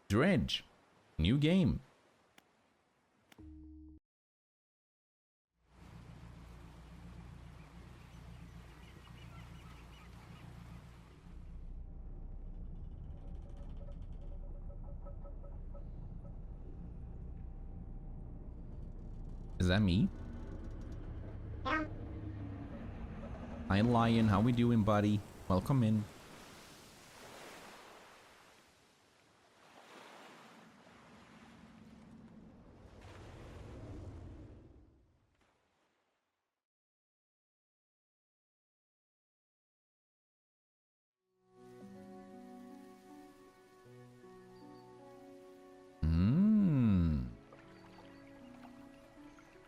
Dredge. New game. Is that me? Hi, Lion. How we doing, buddy? Welcome in.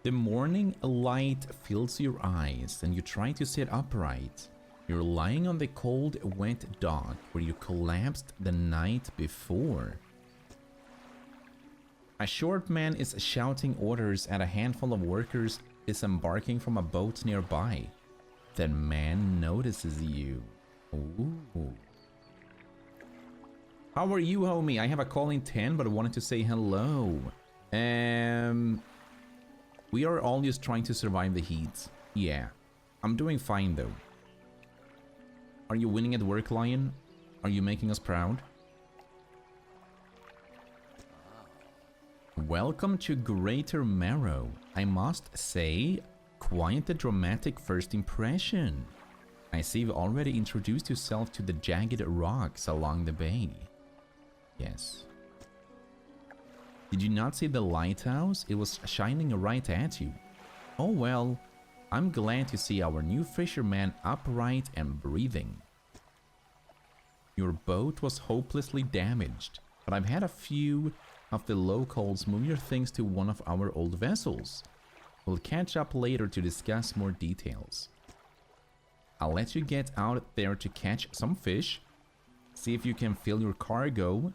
The morning light fills your eyes and you try to sit upright. You're lying on the cold, wet dock where you collapsed the night before. A short man is shouting orders at a handful of workers disembarking from a boat nearby. That man notices you. Ooh. How are you, homie? I have a call in 10, but I wanted to say hello. We are all just trying to survive the heat. Yeah. I'm doing fine, though. Are you winning at work, Lion? Are you making us proud? Welcome to Greater Marrow. I must say, quite a dramatic first impression. I see you've already introduced yourself to the jagged rocks along the bay. Yes. Did you not see the lighthouse? It was shining right at you. Oh well, I'm glad to see our new fisherman upright and breathing. Your boat was hopelessly damaged, but I've had a few of the locals move your things to one of our old vessels. We'll catch up later to discuss more details. I'll let you get out there to catch some fish, see if you can fill your cargo,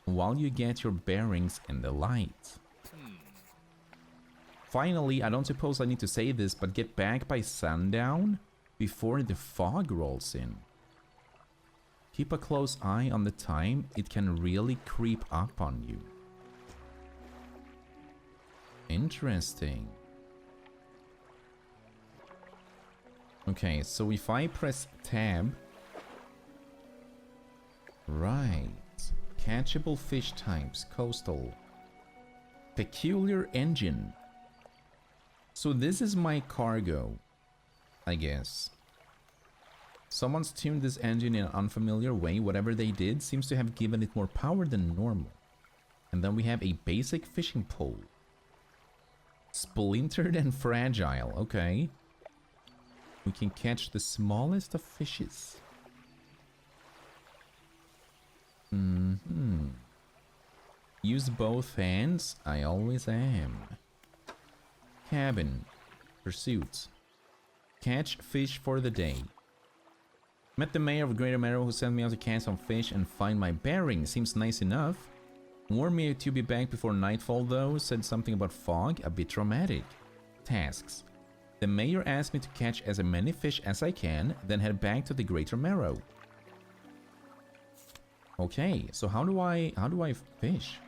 while you get your bearings in the light. Finally, I don't suppose I need to say this, but get back by sundown before the fog rolls in. Keep a close eye on the time, it can really creep up on you. Interesting. Okay, so if I press tab... Right. Catchable fish types, coastal. Peculiar engine. So this is my cargo, I guess. Someone's tuned this engine in an unfamiliar way. Whatever they did seems to have given it more power than normal. And then we have a basic fishing pole. Splintered and fragile, okay. We can catch the smallest of fishes. Use both hands? I always am. Cabin. Pursuits. Catch fish for the day. Met the mayor of Greater Marrow who sent me out to catch some fish and find my bearings. Seems nice enough. Warned me to be back before nightfall though. Said something about fog. A bit dramatic. Tasks. The mayor asked me to catch as many fish as I can, then head back to the Greater Marrow. Okay, so how do I fish?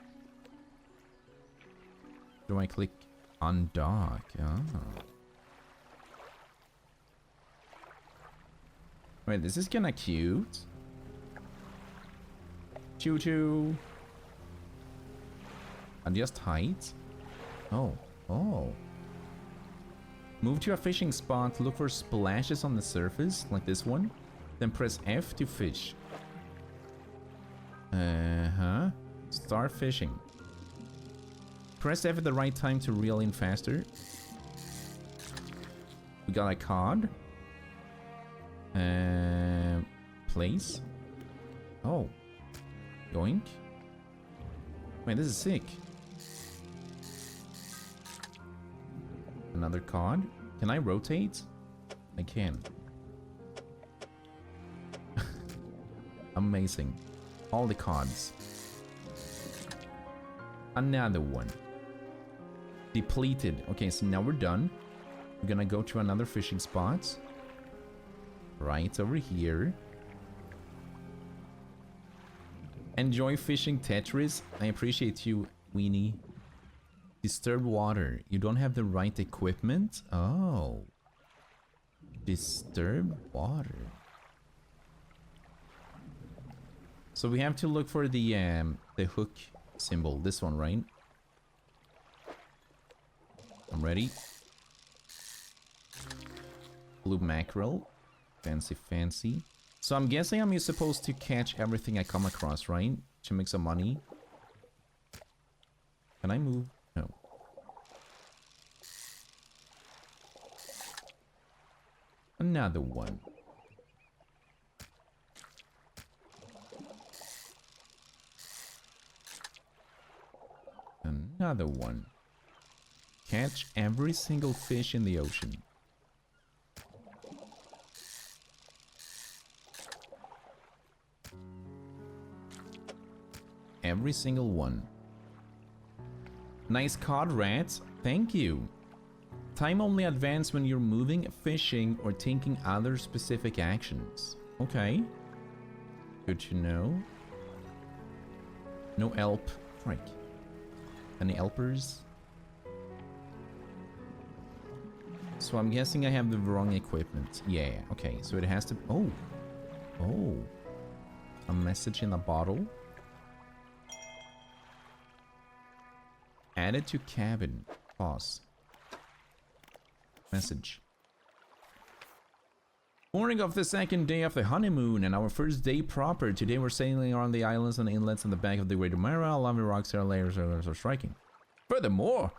Do I click on dock? Oh. Wait, this is kinda cute. Choo choo. Adjust height. Oh. Move to a fishing spot, look for splashes on the surface, like this one. Then press F to fish. Start fishing. Press F at the right time to reel in faster. We got a cod. Place. Oh. Yoink. Wait, this is sick. Another cod. Can I rotate? I can. Amazing. All the cods. Another one. Depleted. Okay, so now we're done. We're gonna go to another fishing spot. Right over here. Enjoy fishing Tetris. I appreciate you, Weenie. Disturb water. You don't have the right equipment? Oh. Disturb water. So we have to look for the hook symbol. This one, right? I'm ready. Blue mackerel. Fancy, fancy. So I'm guessing I'm supposed to catch everything I come across, right? To make some money. Can I move? No. Another one. Another one. Catch every single fish in the ocean. Every single one. Nice cod, rats. Thank you. Time only advance when you're moving, fishing, or taking other specific actions. Okay. Good to know. No elp. Frick. Any elpers? So I'm guessing I have the wrong equipment. Yeah, okay. So it has to... Oh. Oh. A message in a bottle. Added to cabin. Pause. Message. Morning of the second day of the honeymoon and our first day proper. Today we're sailing around the islands and inlets on the back of the Great Mara. Lovely rocks and layers are striking. Furthermore,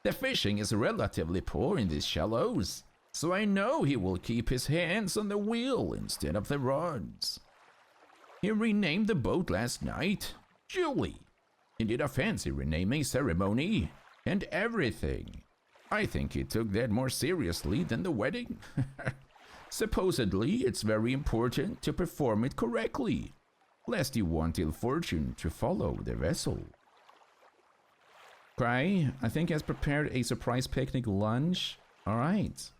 the fishing is relatively poor in these shallows, so I know he will keep his hands on the wheel instead of the rods. He renamed the boat last night. Julie. He did a fancy renaming ceremony and everything. I think he took that more seriously than the wedding. Supposedly, it's very important to perform it correctly, lest you want ill fortune to follow the vessel. Cry, I think has prepared a surprise picnic lunch. Alright.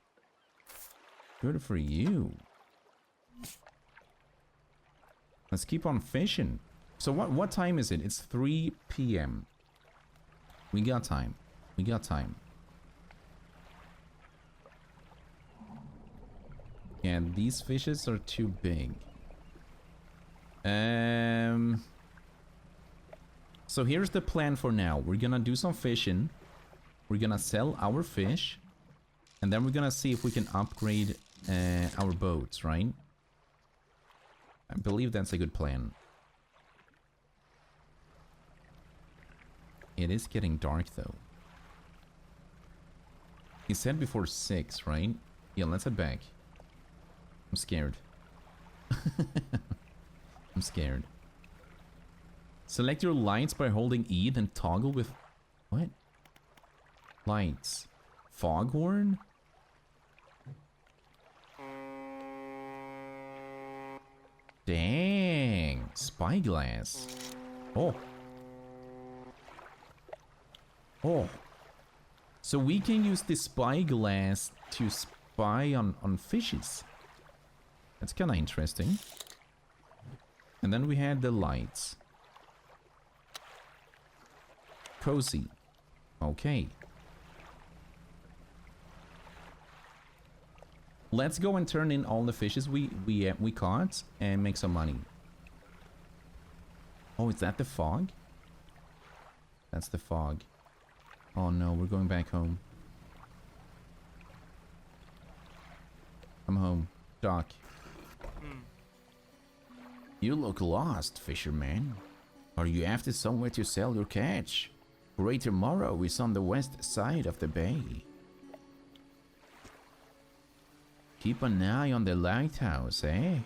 Good for you. Let's keep on fishing. So what time is it? It's 3 p.m. We got time. We got time. Yeah, these fishes are too big. So here's the plan for now. We're gonna do some fishing. We're gonna sell our fish. And then we're gonna see if we can upgrade our boats, right? I believe that's a good plan. It is getting dark though. He said before 6, right? Yeah, let's head back. I'm scared. I'm scared. Select your lights by holding E, then toggle with... What? Lights. Foghorn? Dang. Spyglass. Oh. Oh. So we can use the spyglass to spy on fishes. That's kind of interesting. And then we had the lights. Cozy. Okay. Let's go and turn in all the fishes we caught and make some money. Oh, is that the fog? That's the fog. Oh no, we're going back home. I'm home. Doc. You look lost, fisherman. Are you after somewhere to sell your catch? Greater Morrow is on the west side of the bay. Keep an eye on the lighthouse, eh?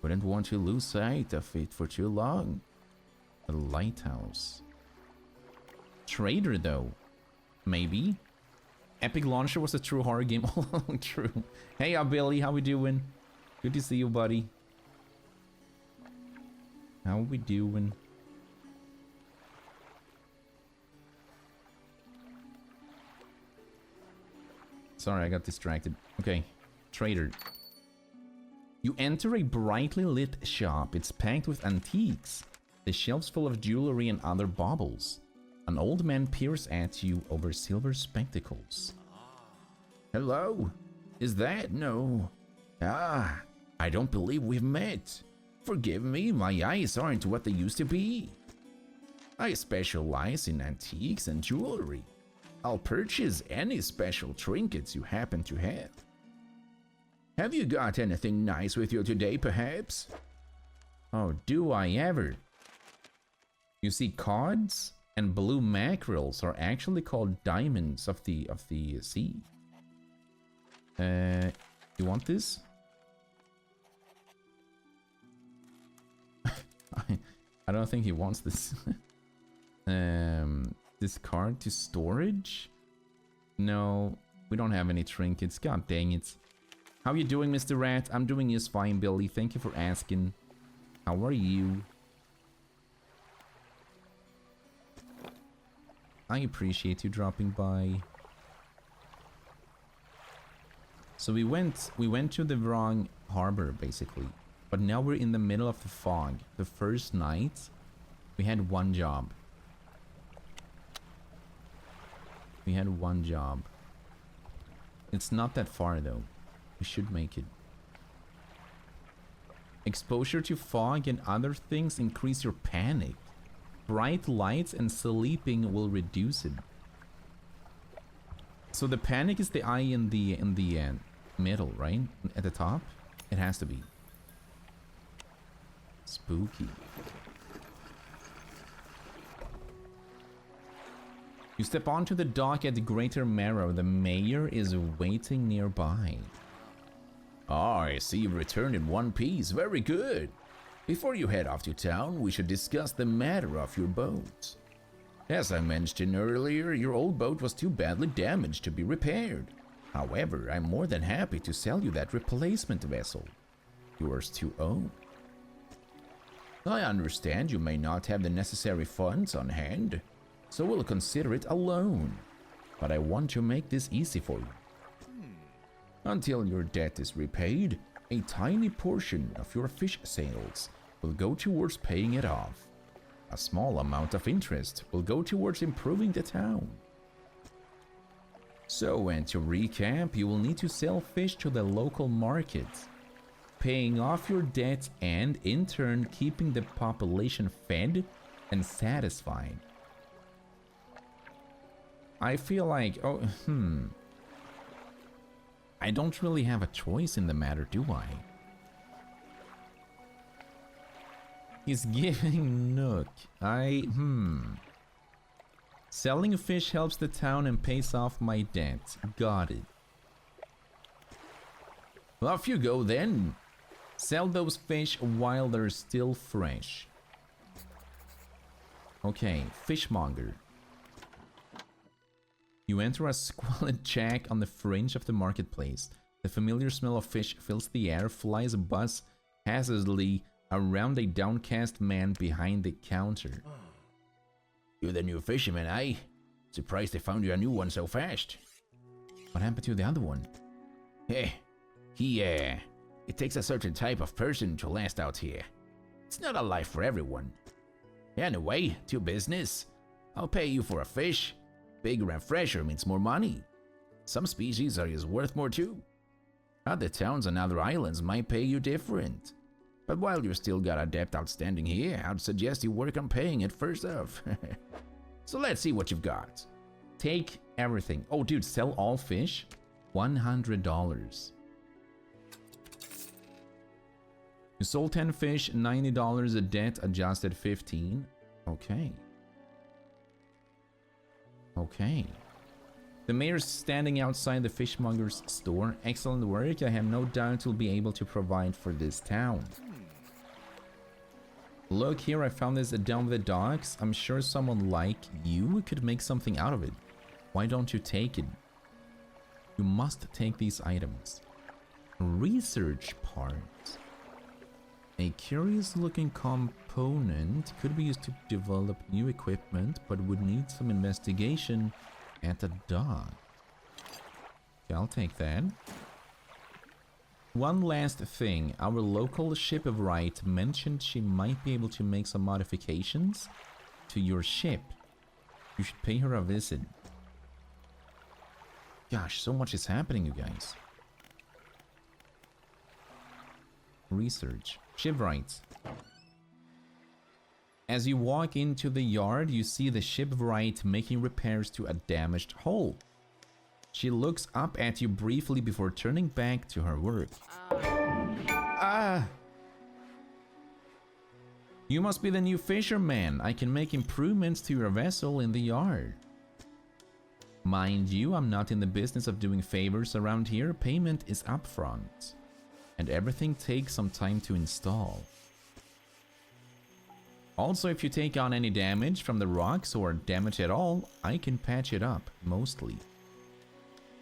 Wouldn't want to lose sight of it for too long. The lighthouse. Trader, though. Maybe. Epic Launcher was a true horror game all along. True. Hey, Billy, how we doing? Good to see you, buddy. How we doing? Sorry, I got distracted. Okay, trader. You enter a brightly lit shop. It's packed with antiques. The shelves full of jewelry and other baubles. An old man peers at you over silver spectacles. Hello? Is that? No. Ah, I don't believe we've met. Forgive me, my eyes aren't what they used to be. I specialize in antiques and jewelry. I'll purchase any special trinkets you happen to have. Have you got anything nice with you today, perhaps? Oh, do I ever? You see, cods and blue mackerels are actually called diamonds of the sea. You want this? I don't think he wants this. Discard to storage? No, we don't have any trinkets. God dang it. How you doing, Mr. Rat? I'm doing just fine, Billy. Thank you for asking. How are you? I appreciate you dropping by. So we went to the wrong harbor, basically. But now we're in the middle of the fog. The first night, we had one job. We had one job. It's not that far, though. We should make it. Exposure to fog and other things increase your panic. Bright lights and sleeping will reduce it. So the panic is the eye in the middle, right? At the top? It has to be. Spooky. You step onto the dock at the Greater Marrow. The mayor is waiting nearby. Ah, I see you returned in one piece. Very good. Before you head off to town, we should discuss the matter of your boat. As I mentioned earlier, your old boat was too badly damaged to be repaired. However, I'm more than happy to sell you that replacement vessel. Yours to own. I understand you may not have the necessary funds on hand, so we'll consider it a loan. But I want to make this easy for you. Until your debt is repaid, a tiny portion of your fish sales will go towards paying it off. A small amount of interest will go towards improving the town. So, and to recap, you will need to sell fish to the local market, paying off your debt and, in turn, keeping the population fed and satisfied. I feel like, I don't really have a choice in the matter, do I? He's giving Nook. Selling fish helps the town and pays off my debt. Got it. Well, off you go then. Sell those fish while they're still fresh. Okay, fishmonger. You enter a squalid shack on the fringe of the marketplace. The familiar smell of fish fills the air, flies buzz hazardly around a downcast man behind the counter. You're the new fisherman, eh? Surprised they found you a new one so fast. What happened to the other one? It takes a certain type of person to last out here. It's not a life for everyone. Anyway, to business. I'll pay you for a fish. Bigger and fresher means more money. Some species are just worth more too. Other towns and other islands might pay you different. But while you still got a debt outstanding here, I'd suggest you work on paying it first off. So let's see what you've got. Take everything. Oh dude, sell all fish? $100. You sold 10 fish, $90 a debt, adjusted 15. Okay. Okay. The mayor's standing outside the fishmonger's store. Excellent work. I have no doubt you'll be able to provide for this town. Look here, I found this down the docks. I'm sure someone like you could make something out of it. Why don't you take it? You must take these items. Research part. A curious looking component could be used to develop new equipment, but would need some investigation at the dock. Okay, I'll take that. one last thing. Our local shipwright mentioned she might be able to make some modifications to your ship. You should pay her a visit. Gosh, so much is happening, you guys. Research. Shipwright. As you walk into the yard, you see the shipwright making repairs to a damaged hull. She looks up at you briefly before turning back to her work. You must be the new fisherman. I can make improvements to your vessel in the yard. Mind you, I'm not in the business of doing favors around here. Payment is upfront. And everything takes some time to install. Also, if you take on any damage from the rocks or damage at all, I can patch it up, mostly.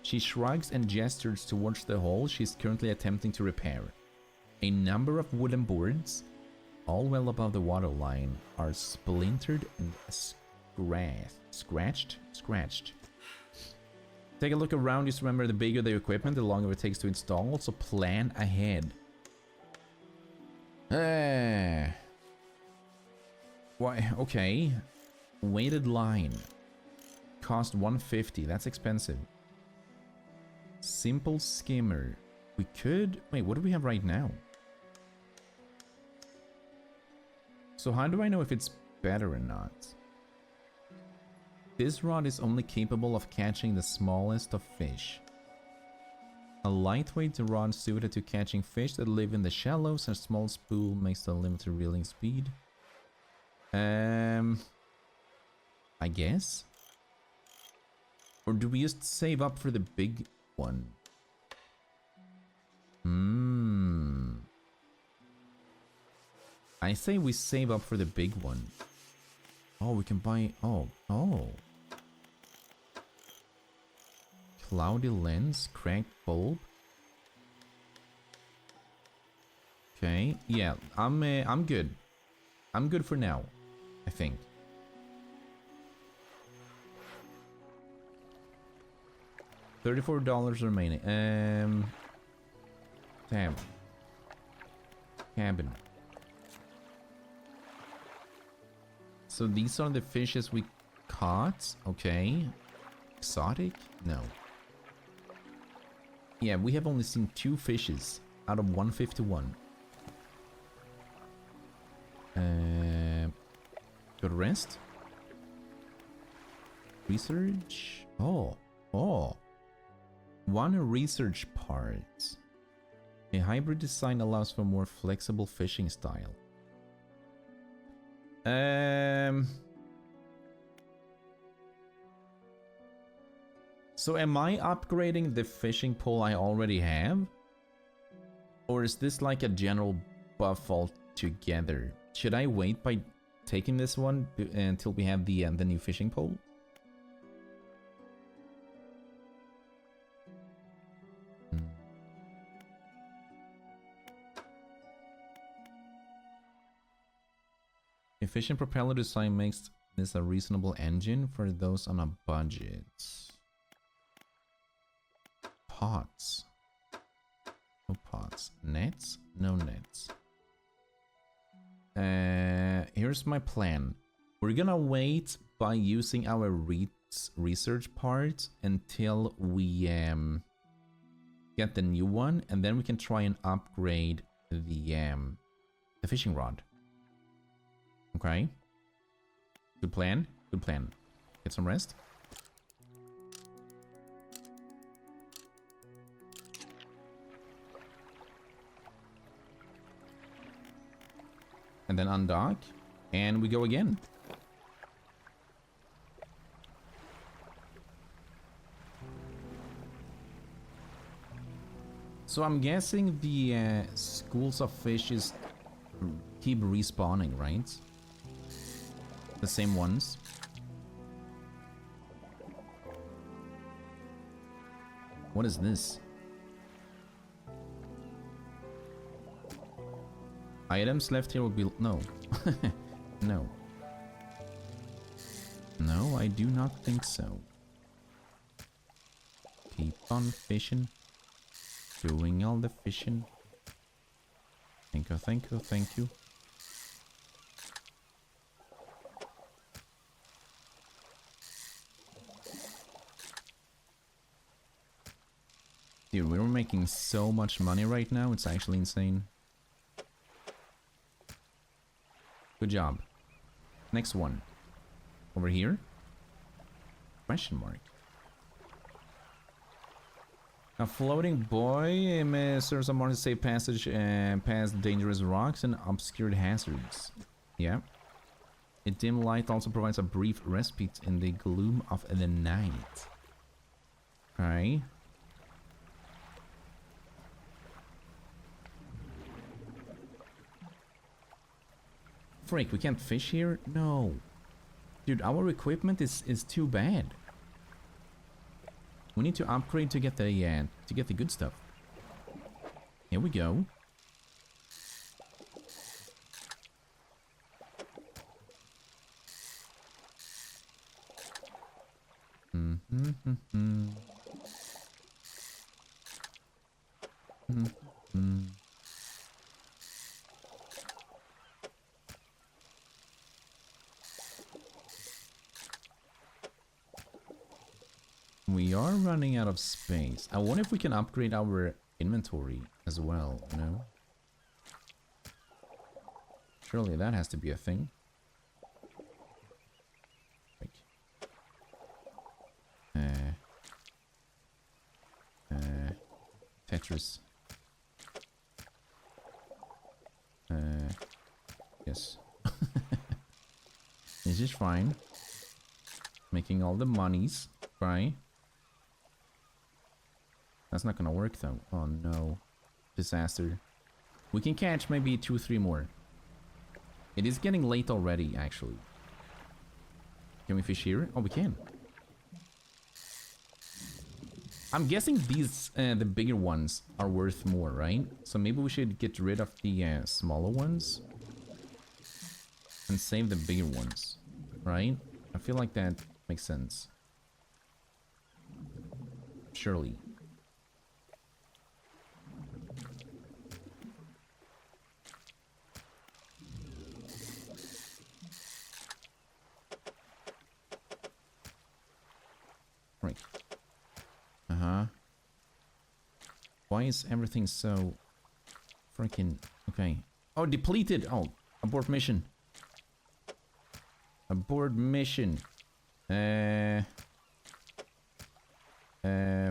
She shrugs and gestures towards the hole she's currently attempting to repair. A number of wooden boards, all well above the waterline, are splintered and scratched. Take a look around. Just remember, the bigger the equipment, the longer it takes to install. Also plan ahead. Why? Okay. Weighted line. Cost 150. That's expensive. Simple skimmer. We could... Wait, what do we have right now? So how do I know if it's better or not? This rod is only capable of catching the smallest of fish. A lightweight rod suited to catching fish that live in the shallows, and a small spool makes the limited reeling speed. I guess? Or do we just save up for the big one? I say we save up for the big one. Oh, we can buy... Oh. Cloudy lens, cracked bulb. Okay, yeah, I'm good. I'm good for now, I think. $34 remaining. Tab. Cabin. So these are the fishes we caught. Okay. Exotic? No. Yeah, we have only seen 2 fishes out of 151. Good rest. Research. Oh. 1 research part. A hybrid design allows for more flexible fishing style. So am I upgrading the fishing pole I already have? Or is this like a general buff altogether? Should I wait by taking this one until we have the new fishing pole? Efficient propeller design makes this a reasonable engine for those on a budget. Pots. No pots. Nets? No nets. Here's my plan. We're gonna wait by using our research part until we get the new one, and then we can try and upgrade the fishing rod. Okay. Good plan. Good plan. Get some rest. And then undock. And we go again. So I'm guessing the schools of fishes keep respawning, right? The same ones. What is this? Items left here will be... No. No. No, I do not think so. Keep on fishing. Doing all the fishing. Thank you, thank you, thank you. Dude, we're making so much money right now, it's actually insane. Good job. Next one. Over here? Question mark. A floating buoy serves a more safe passage past dangerous rocks and obscured hazards. Yeah. A dim light also provides a brief respite in the gloom of the night. Okay. Freak, we can't fish here? No. Dude, our equipment is too bad. We need to upgrade to get the good stuff. Here we go. We are running out of space. I wonder if we can upgrade our inventory as well, you know? Surely that has to be a thing. Tetris. Yes. This is fine. Making all the monies, right? That's not gonna work though. Oh no. Disaster. We can catch maybe 2 or 3 more. It is getting late already, actually. Can we fish here? Oh, we can. I'm guessing these, the bigger ones are worth more, right? So maybe we should get rid of the smaller ones. And save the bigger ones, right? I feel like that makes sense. Surely. Right. Why is everything so freaking okay? Oh, depleted. Oh, abort mission. Abort mission.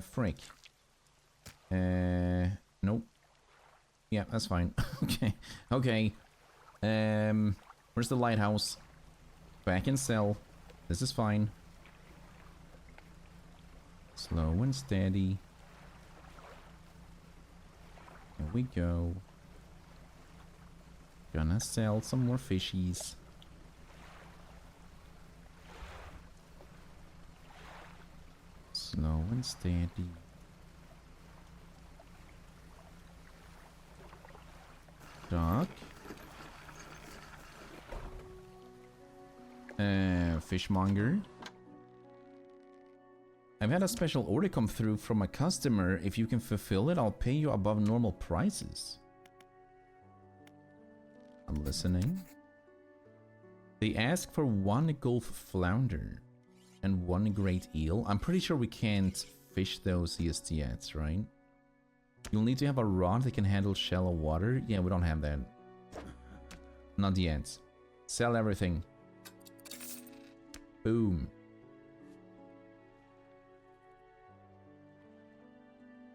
Frick. Nope. Yeah, that's fine. Okay. Okay. Where's the lighthouse? Back in cell. This is fine. Slow and steady. Here we go. Gonna sell some more fishies. Slow and steady. Dock. Fishmonger. I've had a special order come through from a customer. If you can fulfill it, I'll pay you above normal prices. I'm listening. They ask for 1 Gulf flounder and 1 great eel. I'm pretty sure we can't fish those just yet, right? You'll need to have a rod that can handle shallow water. Yeah, we don't have that. Not yet. Sell everything. Boom.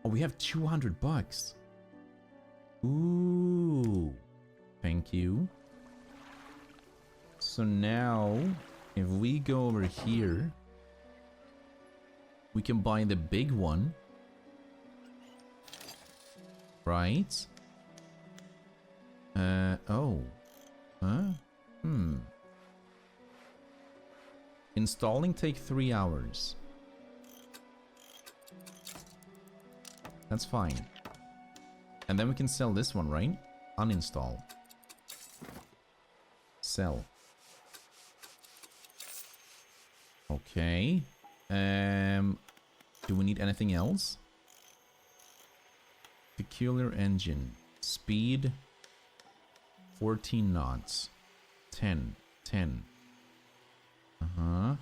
Oh, we have 200 bucks. Ooh. Thank you. So now, if we go over here, we can buy the big one. Right? Oh. Huh? Installing take 3 hours. That's fine. And then we can sell this one, right? Uninstall. Sell. Okay. Do we need anything else? Peculiar engine. Speed 14 knots. 10. 10. Uh-huh.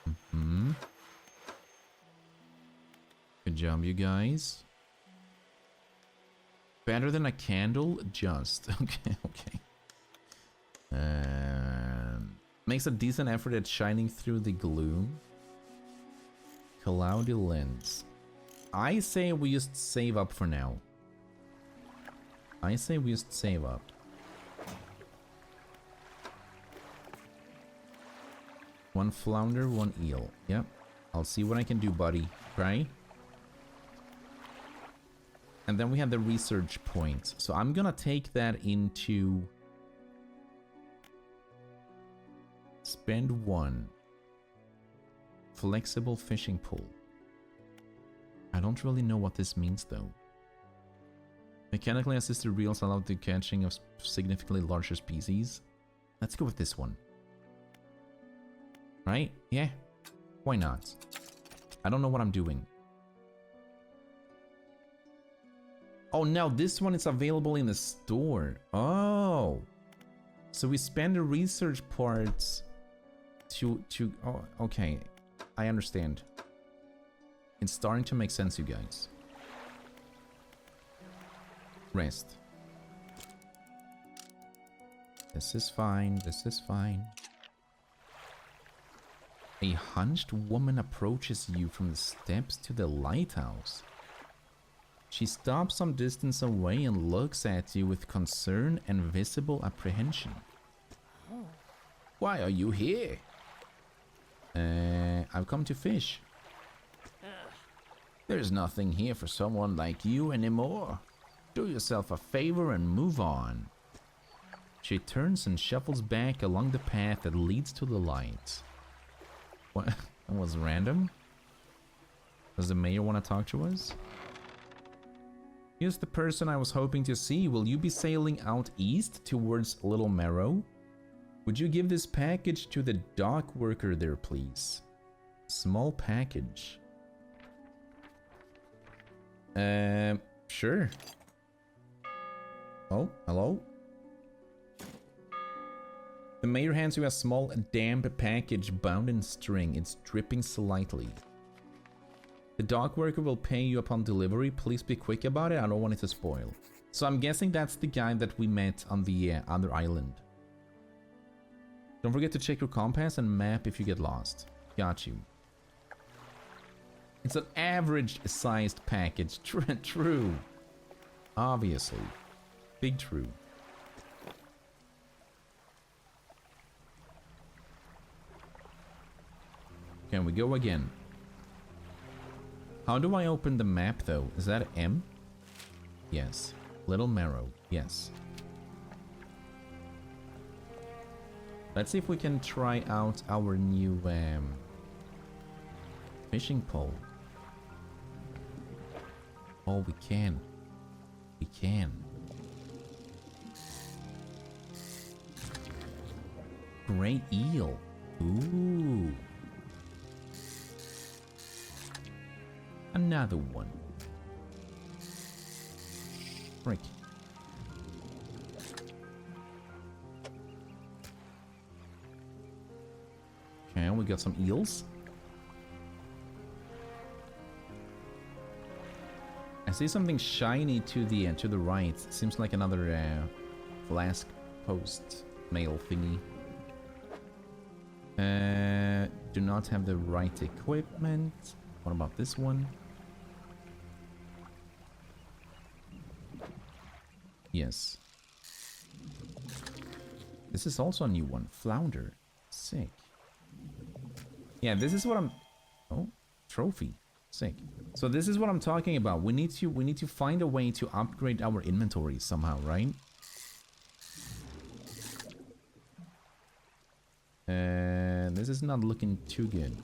Mm-hmm. Good job, you guys. Better than a candle? Just. Okay, okay. Makes a decent effort at shining through the gloom. Cloudy lens. I say we just save up for now. I say we just save up. One flounder, one eel. Yep. I'll see what I can do, buddy. Right? And then we have the research point. So I'm gonna take that into... Spend 1. Flexible fishing pole. I don't really know what this means though. Mechanically assisted reels allow the catching of significantly larger species. Let's go with this one. Right? Yeah. Why not? I don't know what I'm doing. Oh, now this one is available in the store. Oh. So we spend the research parts to oh, okay. I understand. It's starting to make sense, you guys. Rest. This is fine. This is fine. A hunched woman approaches you from the steps to the lighthouse. She stops some distance away and looks at you with concern and visible apprehension. Oh. Why are you here? I've come to fish. There's nothing here for someone like you anymore. Do yourself a favor and move on. She turns and shuffles back along the path that leads to the light. What? That was random? Does the mayor want to talk to us? Here's the person I was hoping to see. Will you be sailing out east towards Little Marrow? Would you give this package to the dock worker there, please? Small package. Sure. Oh, hello? The mayor hands you a small, damp package bound in string. It's dripping slightly. The dock worker will pay you upon delivery. Please be quick about it. I don't want it to spoil. So I'm guessing that's the guy that we met on the other island. Don't forget to check your compass and map if you get lost. Got you. It's an average-sized package. True. Obviously. Big true. Can we go again? How do I open the map though? Is that M? Yes. Little Marrow. Yes. Let's see if we can try out our new fishing pole. Oh, we can. We can. Great eel. Ooh. Another one. Frick. Okay, we got some eels. I see something shiny to the right. Seems like another flask post mail thingy. Do not have the right equipment. What about this one? Yes. This is also a new one. Flounder. Sick. Yeah, this is what I'm... Oh, trophy. Sick. So this is what I'm talking about. We need to find a way to upgrade our inventory somehow, right? This is not looking too good.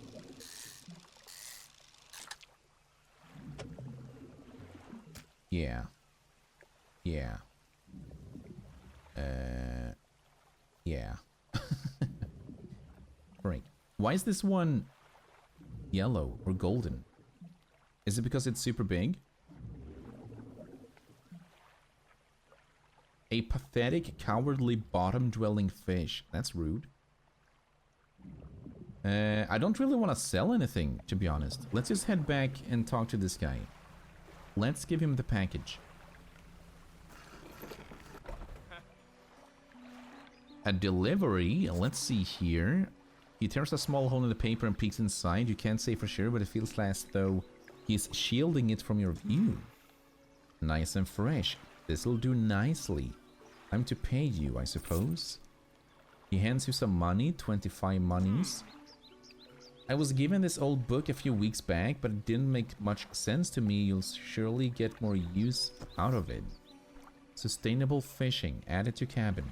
Yeah. Yeah. Yeah. Right. Why is this one yellow or golden? Is it because it's super big? A pathetic, cowardly, bottom-dwelling fish. That's rude. I don't really want to sell anything, to be honest. Let's just head back and talk to this guy. Let's give him the package. A delivery. Let's see here. He tears a small hole in the paper and peeks inside. You can't say for sure, but it feels as though he's shielding it from your view. Nice and fresh. This'll do nicely. Time to pay you, I suppose. He hands you some money, 25 monies. I was given this old book a few weeks back, but it didn't make much sense to me. You'll surely get more use out of it. Sustainable fishing. Added to cabin.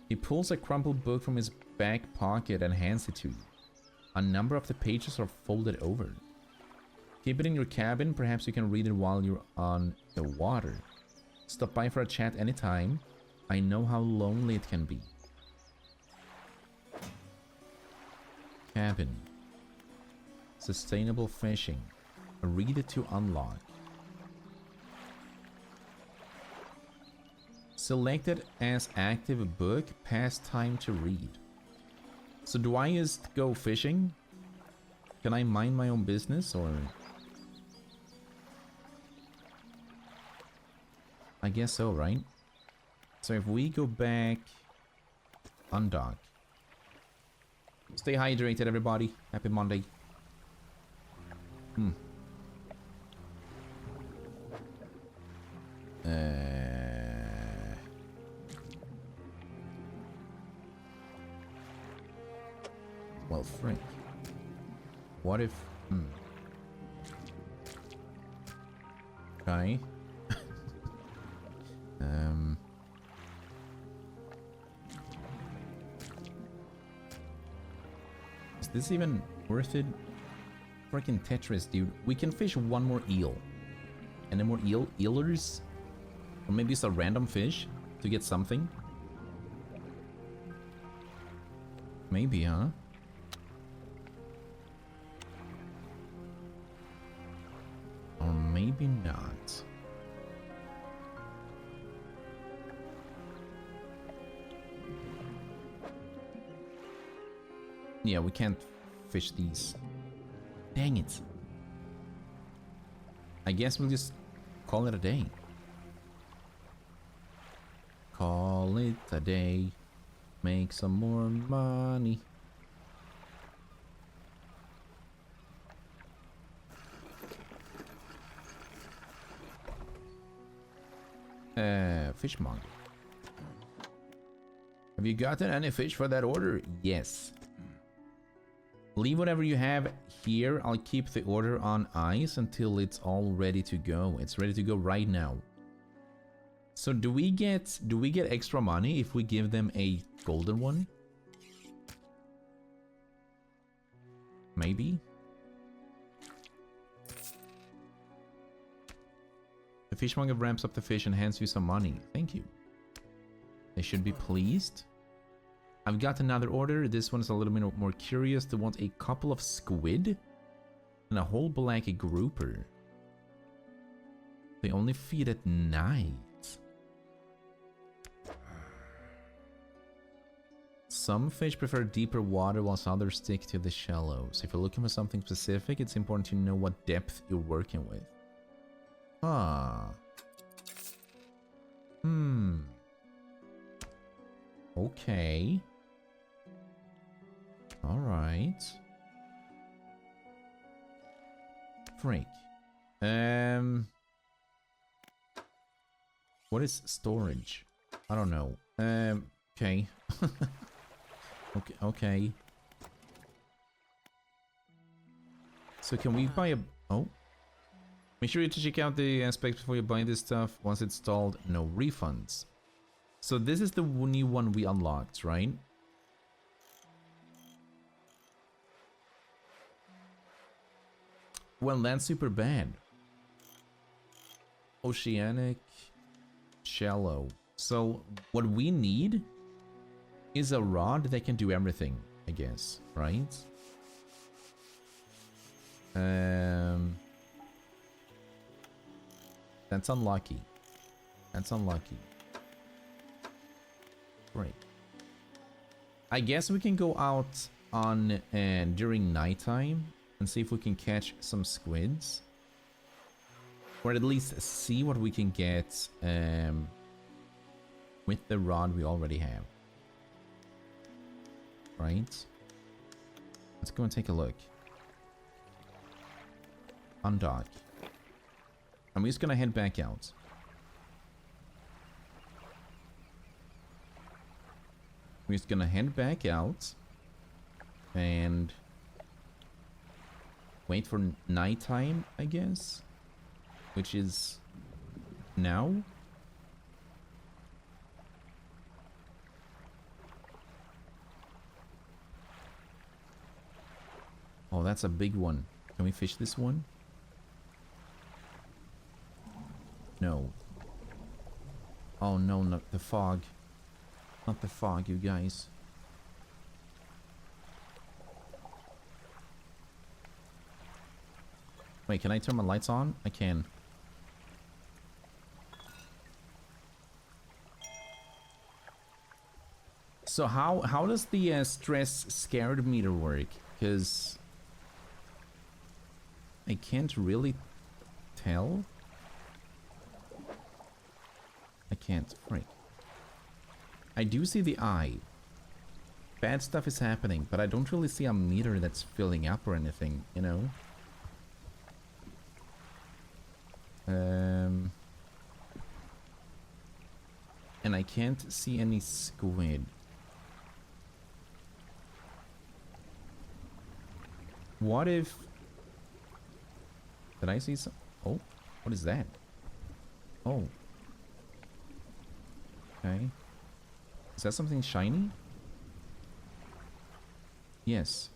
He pulls a crumpled book from his back pocket and hands it to you. A number of the pages are folded over. Keep it in your cabin. Perhaps you can read it while you're on the water. Stop by for a chat anytime. I know how lonely it can be. Cabin. Sustainable fishing. Read it to unlock. Selected as active book. Past time to read. So do I just go fishing? Can I mind my own business or... I guess so, right? So if we go back... Undock. Stay hydrated, everybody. Happy Monday. Well, frick. What if... Okay. Is this even worth it? Freaking Tetris, dude. We can fish one more eel. And then more eelers? Or maybe it's a random fish to get something? Maybe, huh? Or maybe not. Yeah, we can't fish these. Dang it. I guess we'll just call it a day. Call it a day. Make some more money. Fishmonger. Have you gotten any fish for that order? Yes. Leave whatever you have here. I'll keep the order on ice until it's all ready to go. It's ready to go right now. So do we get extra money if we give them a golden one? Maybe. The fishmonger ramps up the fish and hands you some money. Thank you. They should be pleased. I've got another order. This one is a little bit more curious. They want a couple of squid and a whole black grouper. They only feed at night. Some fish prefer deeper water whilst others stick to the shallows. If you're looking for something specific, it's important to know what depth you're working with. Ah. Okay. Alright. Freak. What is storage? I don't know. Okay. Okay. So can we buy a... Oh. Make sure to check out the specs before you buy this stuff. Once installed, no refunds. So this is the new one we unlocked, right? Well, that's super bad. Oceanic, shallow. So what we need is a rod that can do everything, I guess, right? That's unlucky. That's unlucky. Great. I guess we can go out on during nighttime and see if we can catch some squids. Or at least see what we can get with the rod we already have. Right? Let's go and take a look. Undock. I'm just gonna head back out. We're just gonna head back out and wait for nighttime, I guess, which is now. Oh, that's a big one. Can we fish this one? No. Oh no, not the fog. Not the fog, you guys. Wait, can I turn my lights on? I can. So how does the stress scared meter work? Because I can't really tell. I can't. Freak. I do see the eye. Bad stuff is happening, but I don't really see a meter that's filling up or anything, you know? And I can't see any squid. What if... Did I see some... Oh, what is that? Oh. Okay. Is that something shiny? Yes.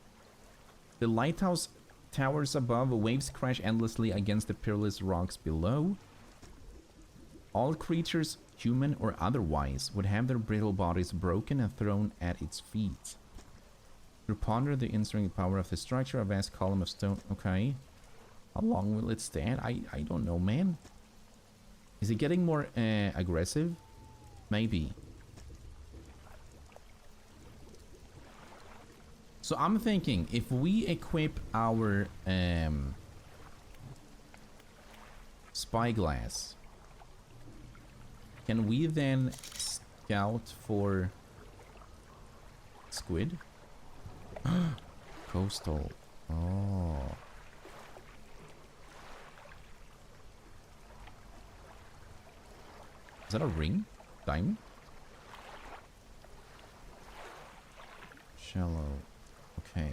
The lighthouse towers above, waves crash endlessly against the peerless rocks below. All creatures, human or otherwise, would have their brittle bodies broken and thrown at its feet. You ponder the ensnaring power of the structure, a vast column of stone. Okay. How long will it stand? I don't know, man. Is it getting more aggressive? Maybe. So I'm thinking, if we equip our spyglass, can we then scout for squid? Coastal. Oh. Is that a ring? Diamond? Shallow. Okay.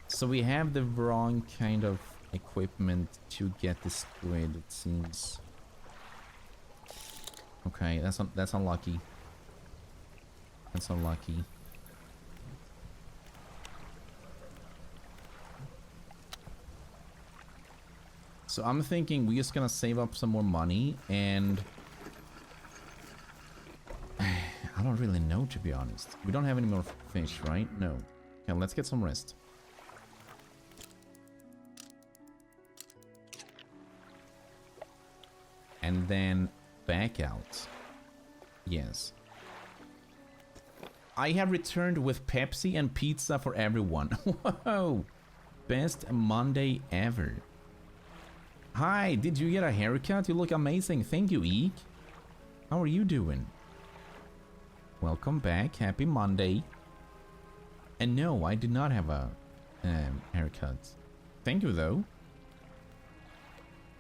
So we have the wrong kind of equipment to get the squid, it seems. Okay, that's unlucky. That's unlucky. So I'm thinking we're just gonna save up some more money and... I don't really know, to be honest. We don't have any more fish, right? No. Okay, let's get some rest. And then back out. Yes. I have returned with Pepsi and pizza for everyone. Whoa! Best Monday ever. Hi, did you get a haircut? You look amazing. Thank you, Eek. How are you doing? Welcome back. Happy Monday. And no, I did not have a haircut. Thank you, though.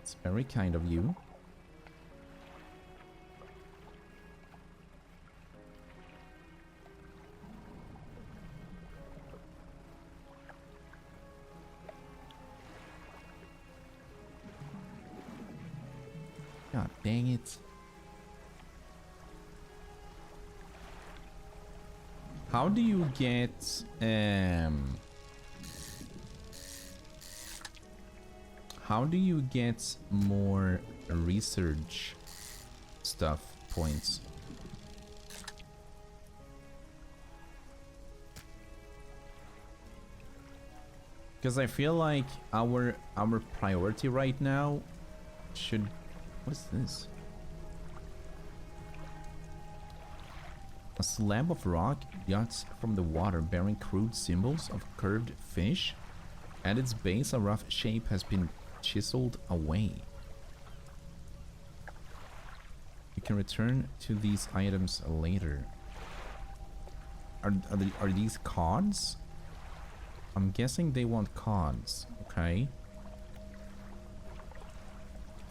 It's very kind of you. God dang it. How do you get how do you get more research stuff points? Because I feel like our priority right now should... What is this? A slab of rock juts from the water bearing crude symbols of curved fish. At its base, a rough shape has been chiseled away. You can return to these items later. Are these cods? I'm guessing they want cods. Okay.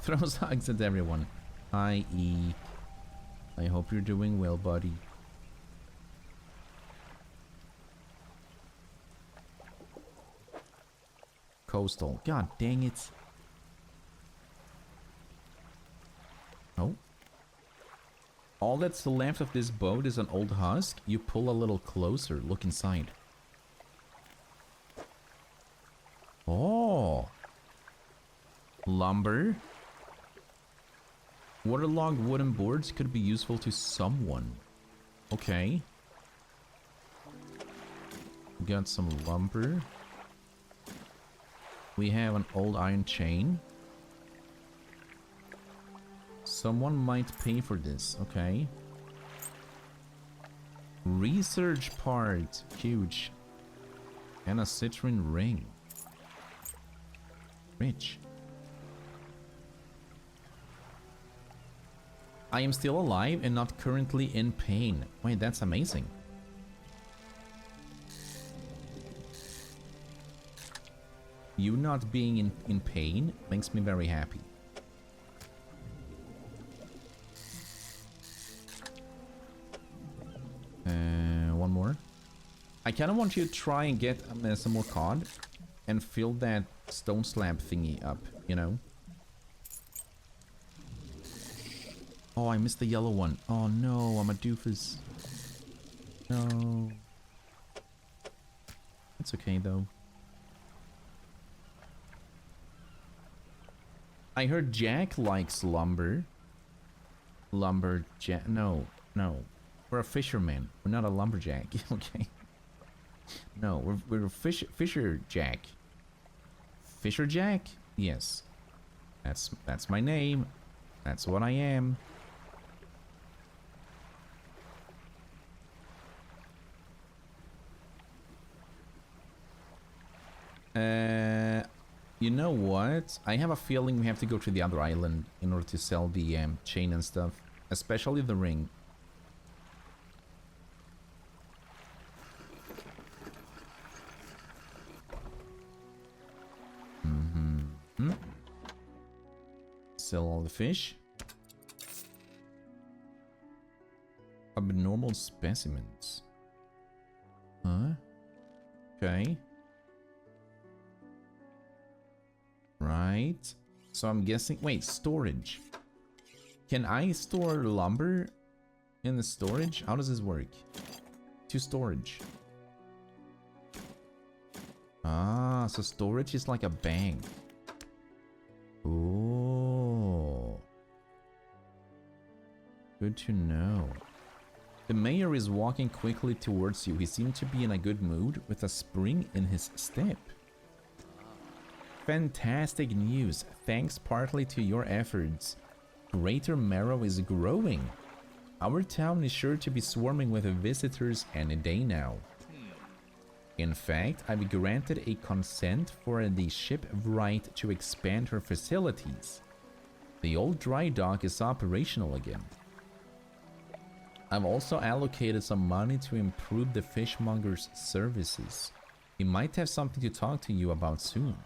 Throws hugs at everyone. Hi, E. I hope you're doing well, buddy. Coastal. God dang it. Oh. All that's left of this boat is an old husk. You pull a little closer. Look inside. Oh. Lumber. Waterlogged wooden boards could be useful to someone. Okay. Got some lumber. We have an old iron chain. Someone might pay for this. Okay. Research part. Huge. And a citrine ring. Rich. I am still alive and not currently in pain. Wait, that's amazing. You not being in pain makes me very happy. One more. I kind of want you to try and get some more cod and fill that stone slab thingy up, you know? Oh, I missed the yellow one. Oh no, I'm a doofus. No. It's okay though. I heard Jack likes lumber. Lumberjack. No, no. We're a fisherman. We're not a lumberjack. Okay. No, we're a fisher Jack. Fisher Jack? Yes. That's my name. That's what I am. You know what? I have a feeling we have to go to the other island in order to sell the chain and stuff. Especially the ring. Sell all the fish. Abnormal specimens. Huh? Okay. Right. So I'm guessing... Wait, storage. Can I store lumber in the storage? How does this work? To storage. Ah, so storage is like a bank. Oh. Good to know. The mayor is walking quickly towards you. He seemed to be in a good mood with a spring in his step. Fantastic news. Thanks partly to your efforts. Greater Marrow is growing. Our town is sure to be swarming with visitors any day now. In fact, I've granted a consent for the shipwright to expand her facilities. The old dry dock is operational again. I've also allocated some money to improve the fishmonger's services. He might have something to talk to you about soon.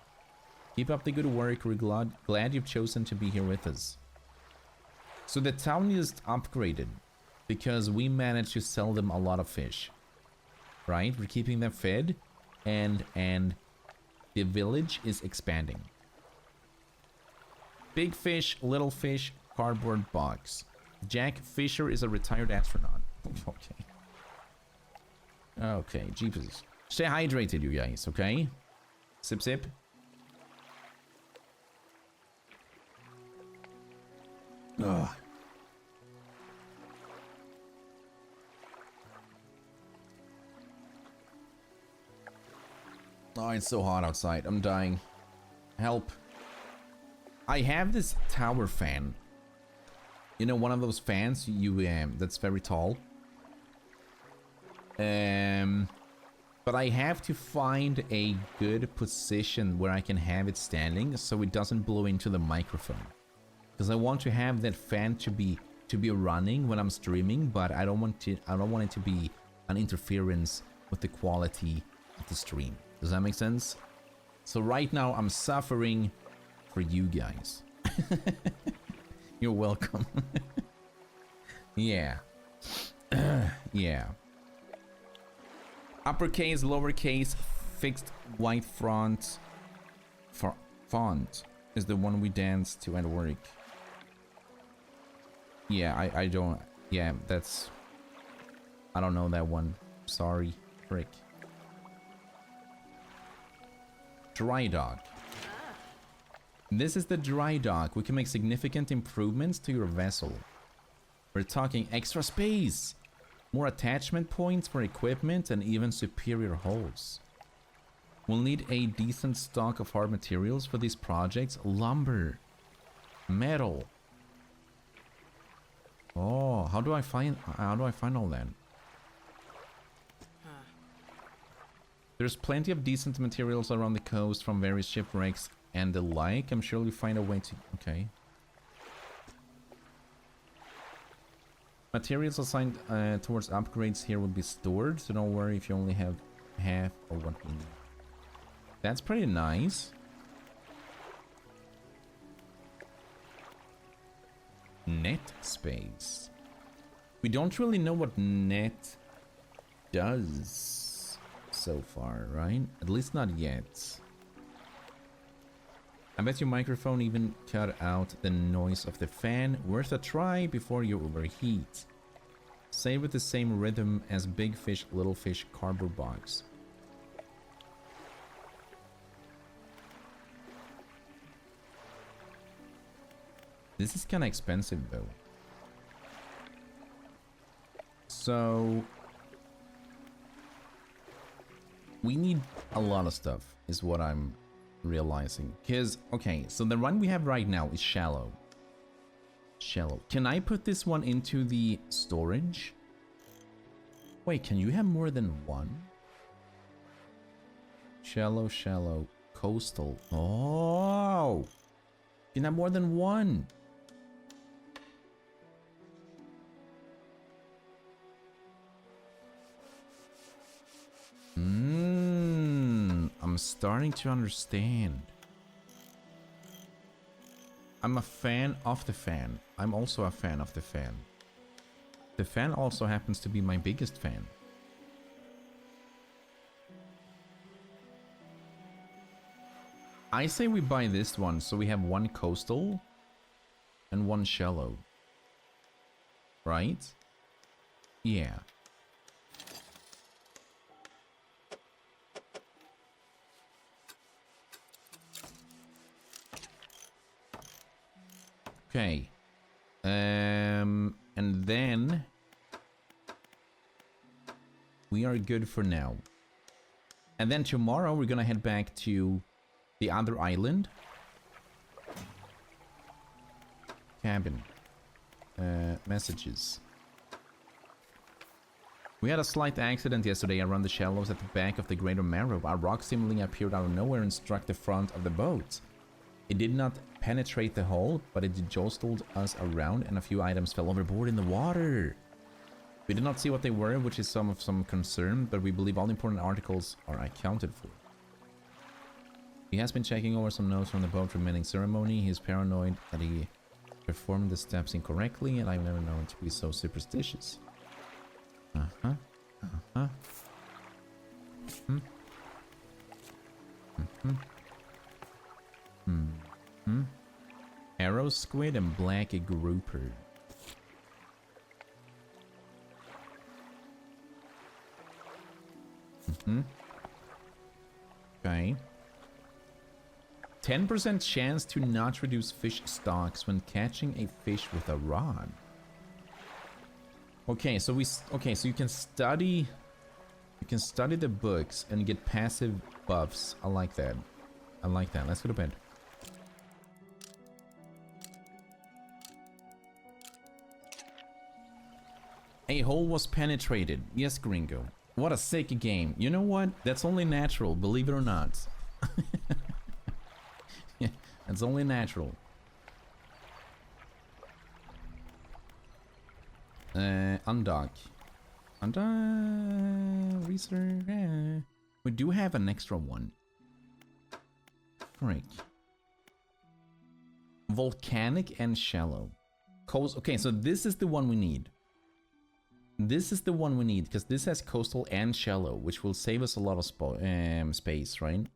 Keep up the good work. We're glad you've chosen to be here with us. So the town is upgraded because we managed to sell them a lot of fish. Right? We're keeping them fed and the village is expanding. Big fish, little fish, cardboard box. Jack Fisher is a retired astronaut. Okay. Okay, jeepers. Stay hydrated, you guys, okay? Sip, sip. Ugh. Oh, it's so hot outside. I'm dying. Help. I have this tower fan. You know, one of those fans that's very tall. But I have to find a good position where I can have it standing so it doesn't blow into the microphone. Because I want to have that fan to be running when I'm streaming, but I don't want it to be an interference with the quality of the stream. Does that make sense? So right now I'm suffering for you guys. You're welcome. Yeah. Yeah. Uppercase, lowercase, fixed white font is the one we dance to at work. Yeah, I don't... Yeah, that's... I don't know that one. Sorry. Frick. Dry dock. This is the dry dock. We can make significant improvements to your vessel. We're talking extra space, more attachment points for equipment, and even superior hulls. We'll need a decent stock of hard materials for these projects. Lumber, metal. Oh, how do I find all that? There's plenty of decent materials around the coast from various shipwrecks and the like. I'm sure we'll find a way to... Okay. Materials assigned towards upgrades here will be stored, so don't worry if you only have half of what we need. That's pretty nice. Net space. We don't really know what net does so far, right? At least not yet. I bet your microphone even cut out the noise of the fan. Worth a try before you overheat. Say with the same rhythm as Big Fish, Little Fish cardboard box. This is kind of expensive though. So we need a lot of stuff is what I'm realizing. Because, okay, so the one we have right now is shallow. Shallow. Can I put this one into the storage? Wait, can you have more than one? Shallow, shallow, coastal. Oh! You can have more than one. I'm starting to understand. I'm a fan of the fan. I'm also a fan of the fan. The fan also happens to be my biggest fan. I say we buy this one so we have one coastal and one shallow. Right? Yeah. Okay. And then we are good for now. And then tomorrow we're gonna head back to the other island. Cabin. Messages. We had a slight accident yesterday around the shallows at the back of the Greater Marrow. A rock seemingly appeared out of nowhere and struck the front of the boat. It did not penetrate the hull, but it jostled us around and a few items fell overboard in the water. We did not see what they were, which is some concern, but we believe all important articles are accounted for. He has been checking over some notes from the boat remaining ceremony. He's paranoid that he performed the steps incorrectly, and I've never known to be so superstitious. Uh-huh. Uh-huh. Mm-hmm. Mm-hmm. Mm-hmm. Arrow squid and black grouper. Mm-hmm. Okay. 10% chance to not reduce fish stocks when catching a fish with a rod. Okay, so you can study the books and get passive buffs. I like that. I like that. Let's go to bed. A hole was penetrated. Yes, Gringo. What a sick game. You know what? That's only natural, believe it or not. Yeah, that's only natural. Undock. Undock. Research. We do have an extra one. Frick. Volcanic and shallow. Coast. Okay, so this is the one we need. This is the one we need because this has coastal and shallow, which will save us a lot of space, right?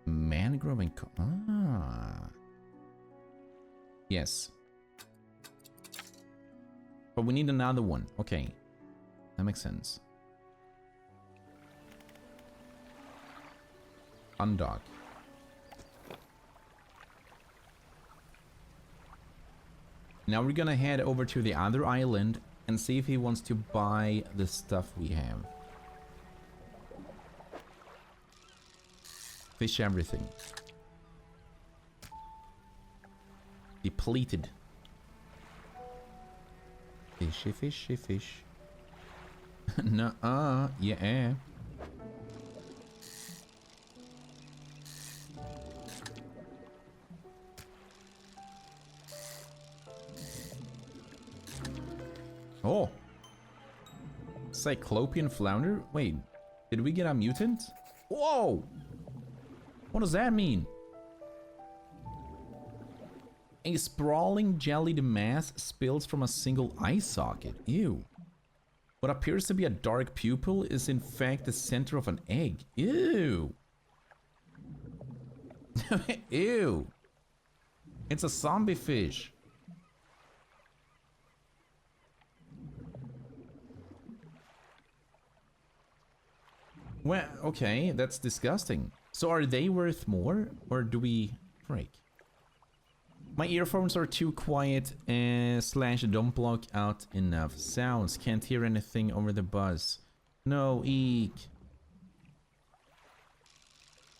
Mangrove and yes. But we need another one. Okay, that makes sense. Undock. Now we're gonna head over to the other island and see if he wants to buy the stuff we have. Fish everything. Depleted. Fishy, fishy, fish. Nuh-uh, yeah. Oh! Cyclopean flounder? Wait, did we get a mutant? Whoa! What does that mean? A sprawling jellied mass spills from a single eye socket. Ew. What appears to be a dark pupil is in fact the center of an egg. Ew. Ew. It's a zombie fish. Well, okay, that's disgusting. So are they worth more? Or do we... Break. My earphones are too quiet slash don't block out enough sounds. Can't hear anything over the buzz. No, eek.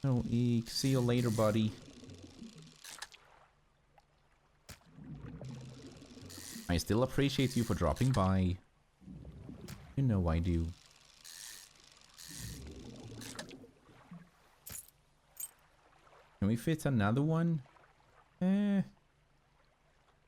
No, eek. See you later, buddy. I still appreciate you for dropping by. You know I do. Can we fit another one?